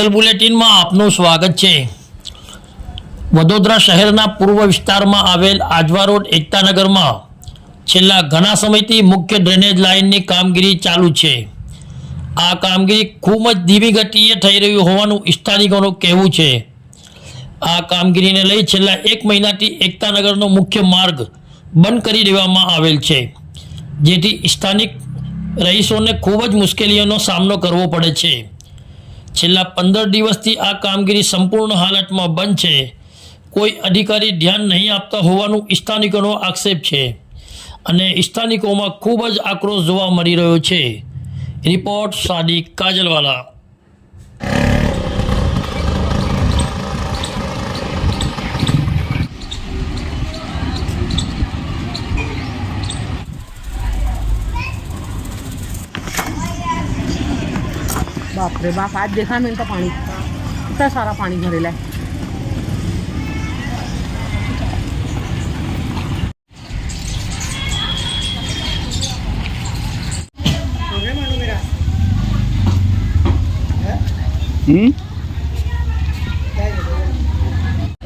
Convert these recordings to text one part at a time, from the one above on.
કાજલ બુલેટિનમાં આપનું સ્વાગત છે। વડોદરા શહેરના પૂર્વ વિસ્તારમાં આવેલ આજવા રોડ એકતાનગરમાં છેલ્લા ઘણા સમયથી મુખ્ય ડ્રેનેજ લાઇનની કામગીરી ચાલુ છે। આ કામગીરી ખૂબ જ ધીમી ગતિએ થઈ રહી હોવાનું સ્થાનિકોનું કહેવું છે। આ કામગીરીને લઈ છેલ્લા 1 મહિનાથી એકતાનગરનો મુખ્ય માર્ગ બંધ કરી દેવામાં આવેલ છે, જેથી સ્થાનિક રહીશોને ખૂબ જ મુશ્કેલીઓનો સામનો કરવો પડે છે। છેલ્લા 15 દિવસથી આ કામગીરી સંપૂર્ણ હાલતમાં બંધ છે। કોઈ અધિકારી ધ્યાન નહીં આપતા હોવાનું સ્થાનિકોનો આક્ષેપ છે અને સ્થાનિકોમાં ખૂબ જ આક્રોશ જોવા મળી રહ્યો છે। રિપોર્ટ સાદિક કાજલવાલા। बाप रे बाप, आज देखा मैंने तो पानी, इतना सारा पानी भरेला है।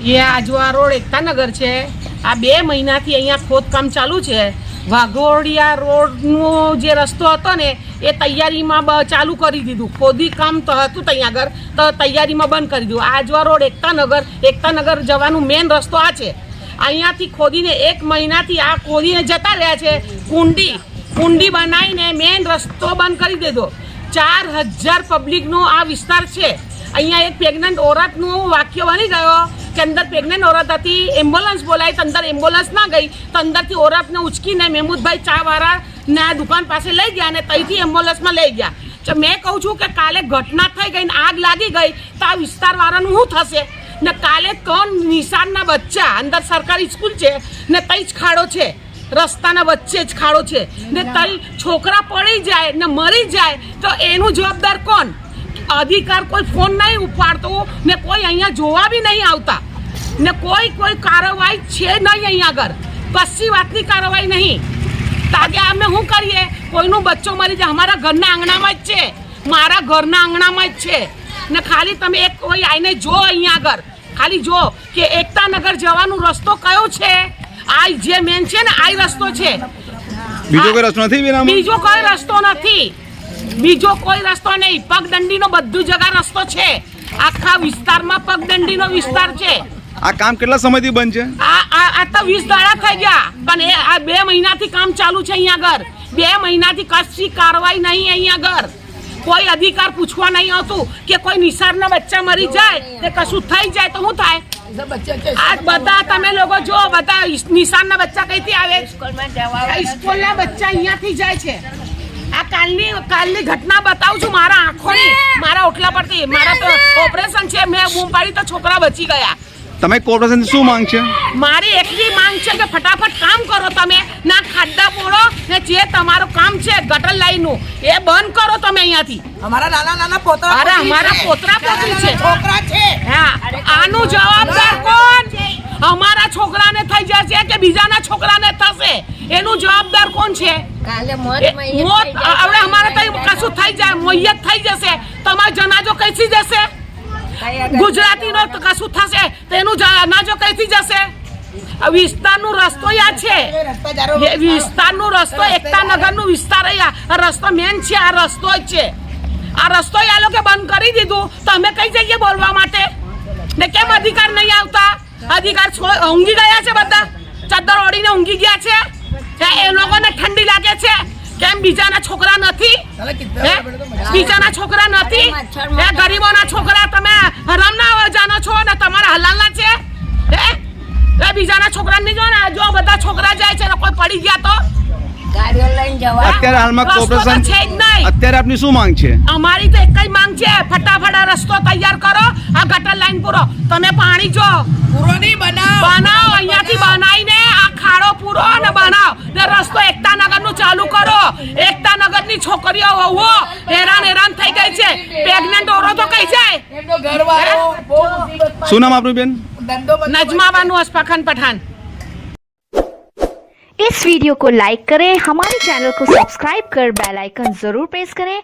ये આજવા રોડ એકતાનગર છે। આ 2 મહિનાથી અહીંયા ખોદકામ ચાલુ છે। વાઘોડિયા રોડનો જે રસ્તો હતો ને એ તૈયારીમાં ચાલુ કરી દીધું। ખોદી કામ તો હતું ત્યાં આગળ, તો તૈયારીમાં બંધ કરી દીધું। આજવા રોડ એકતાનગર જવાનું મેઇન રસ્તો આ છે। અહીંયાથી ખોદીને 1 મહિનાથી આ ખોદીને જતા રહ્યા છે। કુંડી બનાવીને મેઇન રસ્તો બંધ કરી દીધો। 4000 પબ્લિકનો આ વિસ્તાર છે। અહીંયા એક પ્રેગ્નન્ટ औरतનું વાક્ય બની ગયો કે અંદર પ્રેગ્નન્ટ औरत હતી, એમ્બ્યુલન્સ બોલાવી તો અંદર એમ્બ્યુલન્સ ના ગઈ, તો અંદરથી औरतને ઉચકીને મહેમૂદભાઈ ચાવાળાના દુકાન પાસે લઈ ગયા અને ત્યાંથી એમ્બ્યુલન્સમાં લઈ ગયા। તો મેં કહું છું કે કાલે ઘટના થઈ ગઈ ને આગ લાગી ગઈ તો આ વિસ્તારવાળાનું શું થશે? ને કાલે 3 નિશાનના બચ્ચા, અંદર સરકારી સ્કૂલ છે ને ત્યાં જ ખાડો છે, રસ્તાના વચ્ચે જ ખાડો છે ને ત્યાં છોકરા પડી જાય ને મરી જાય તો એનું જવાબદાર કોણ? અધિકાર કોઈ ફોન નહીં ઉપાડતો ને કોઈ અહીંયા જોવા બી નહીં આવતા ને કોઈ કાર્યવાહી છે નહીં અહીંયા આગળ, કશી વાતની કાર્યવાહી નહીં। તાગે અમે શું કરીએ? કોઈનું બચ્ચો મરી જાય, અમારા ઘરના આંગણામાં જ છે, મારા ઘરના આંગણામાં જ છે ને ખાલી તમે એક કોઈ આઈને જો અહીંયા આગળ, ખાલી જો કે એકતાનગર જવાનો રસ્તો કયો છે? આ જે મેન છે ને આ રસ્તો છે, બીજો કોઈ રસ્તો નથી? બીજો કોઈ રસ્તો નથી, બીજો કોઈ રસ્તો નહીં। પગદંડીનો બધું જગા રસ્તો છે, આખા વિસ્તારમાં પગદંડીનો વિસ્તાર છે। આ કામ કેટલા સમયથી બંધ છે? આ તો 20 દાડા થઈ ગયા, પણ આ 2 મહિનાથી કામ ચાલુ છે અહીંયા આગળ। 2 મહિનાથી કશી કાર્યવાહી નહીં અહીંયા આગળ, કોઈ અધિકાર પૂછવા નહીં આવતું કે કોઈ નિશાળના બચ્ચા મરી જાય કે કશું થઈ જાય તો શું થાય? આ બધા તમે લોકો જો, બધા નિશાળના બચ્ચા કઈથી આવે? સ્કૂલના બચ્ચા અહીંયાથી જાય છે। આ કાલની ઘટના બતાવું છું મારા આંખોની, મારા ઓટલા પરથી, મારા તો ઓપરેશન છે, મેં બૂમ પાડી તો છોકરા બચી ગયા। તમે કોર્પોરેશન શું માંગ છે? મારી એકલી માંગ છે કે ફટાફટ કામ કરો તમે, ના ખાડા પોડો ને જે તમારું કામ છે ગટર લાઈનનું એ બંધ કરો તમે અહીંયાથી। અમારા નાના પોતરા, અરે અમારા પોતરા પોતરી છે, છોકરા છે। હા, આનું જવાબદાર કોણ? અમારા છોકરાને થઈ જશે કે બીજાના છોકરાને થશે, એનું જવાબદાર કોણ છે? મોત હવે અમારે કશું થઈ જાય, મોયત થઈ જશે, તમારો જનાજો કઈથી જશે? ગુજરાતીનો કશું થશે તો એનું જનાજો કઈથી જશે? વિસ્તારનો રસ્તો યા છે, વિસ્તારનો રસ્તો એકતાનગરનો વિસ્તાર, રસ્તો મેન છે, આ રસ્તો જ છે। આ રસ્તો આ લોકો બંધ કરી દીધું તો અમે કઈ જઈએ બોલવા માટે? ને કેમ અધિકાર નહીં આવતા? અધિકાર ઊંઘી ગયા છે, બધા ચદ્દર ઓઢીને ઊંઘી ગયા છે। એ લોકોને ઠંડી લાગે છે, કેમ બીજાના છોકરા નથી? બીજાના છોકરા નથી? એ ગરીબોના છોકરા તમે હરામના જાણો છો ને તમારા હલાલના છે? એ બીજાના છોકરા નહીં જો ને, જો બધા છોકરા જાય છે, કોઈ પડી ગયા તો અત્યારે હાલમાં કોર્પોરેશન છે જ નહીં। અત્યારે આપની શું માંગ છે? અમારી તો એક જ માંગ છે, ફટાફટ આ રસ્તો તૈયાર કરો, આ ગટર લાઈન પૂરો, તમે પાણી જો પૂરો નહીં બનાવો, અહીંયાથી બનાવીને આ ખાડો પૂરો અને બનાવો ને રસ્તો એકતાનગરનું ચાલુ કરો। એકતાનગરની છોકરીઓ વહુઓ હેરાન થઈ ગઈ છે, પ્રેગ્નન્ટ औरतो કઈ જાય? એમનો ઘરવાળો શું નામ આપનું બેન? नजमा बानू अस्फाखान पठान। इस वीडियो को लाइक करें, हमारे चैनल को सब्सक्राइब कर बेल आइकन जरूर प्रेस करें।